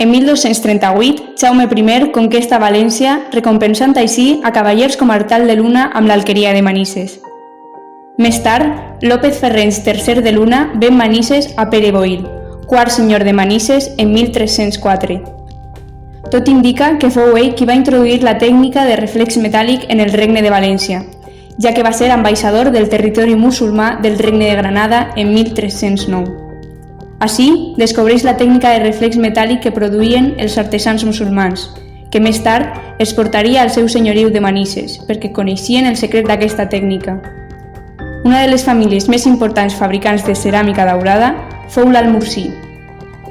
En 1238, Jaume I conquesta València, recompensant així a cavallers com Artal de Luna amb l'alqueria de Manises. Més tard, López Ferrens III de Luna ven Manises a Pere Boïl, quart senyor de Manises en 1304. Tot indica que fou ell qui va introduir la tècnica de reflex metàl·lic en el Regne de València, ja que va ser ambaixador del territori musulmà del Regne de Granada en 1309. Així, descobreix la tècnica de reflex metàl·lic que produïen els artesans musulmans, que més tard es portaria al seu senyoriu de Manises, perquè coneixien el secret d'aquesta tècnica. Una de les famílies més importants fabricants de ceràmica daurada fou l'Almorsí.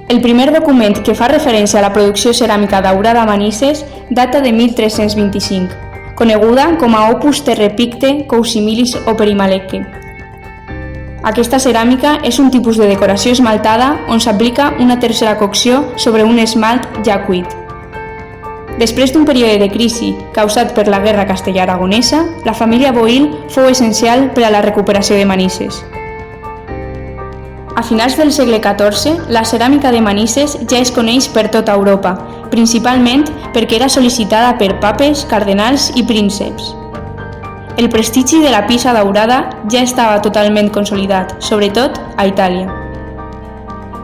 El primer document que fa referència a la producció ceràmica daurada a Manises data de 1325, coneguda com a Opus Terrae Pictae Cousimilis Operimalecque. Aquesta ceràmica és un tipus de decoració esmaltada on s'aplica una tercera cocció sobre un esmalt ja cuit. Després d'un període de crisi causat per la Guerra Castellà-Aragonesa, la família Boïl fou essencial per a la recuperació de Manises. A finals del segle XIV, la ceràmica de Manises ja es coneix per tota Europa, principalment perquè era sol·licitada per papes, cardenals i prínceps. El prestigi de la pisa daurada ja estava totalment consolidat, sobretot a Itàlia.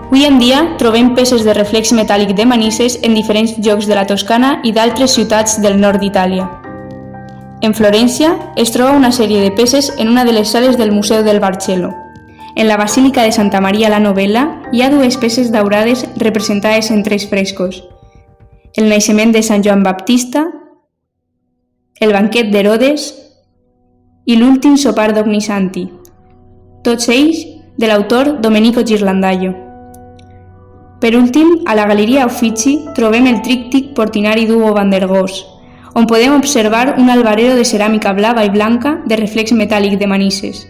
Avui en dia trobem peces de reflex metàl·lic de Manises en diferents llocs de la Toscana i d'altres ciutats del nord d'Itàlia. En Florència es troba una sèrie de peces en una de les sales del Museu del Barcelo. En la Basílica de Santa Maria la Novella hi ha dues peces daurades representades en 3 frescos: el naixement de Sant Joan Baptista, el banquet d'Herodes i l'últim sopar d'Ognissanti, tots ells de l'autor Domenico Ghirlandaio. Per últim, a la Galeria Uffizi trobem el tríptic Portinari d'Hugo van der Goes, on podem observar un albarero de ceràmica blava i blanca de reflex metàl·lic de Manises.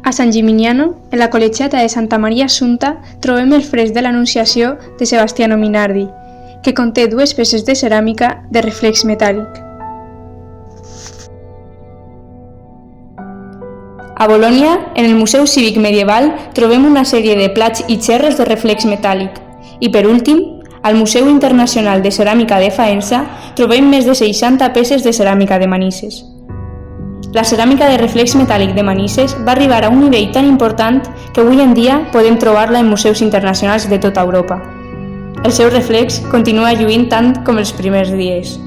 A San Gimignano, en la col·legiata de Santa Maria Assunta, trobem el fresc de l'Anunciació de Sebastiano Minardi, que conté 2 peces de ceràmica de reflex metàl·lic. A Bolònia, en el Museu Cívic Medieval, trobem una sèrie de plats i xerres de reflex metàl·lic. I per últim, al Museu Internacional de Ceràmica de Faenza, trobem més de 60 peces de ceràmica de Manises. La ceràmica de reflex metàl·lic de Manises va arribar a un nivell tan important que avui en dia podem trobar-la en museus internacionals de tota Europa. El seu reflex continua lluint tant com els primers dies.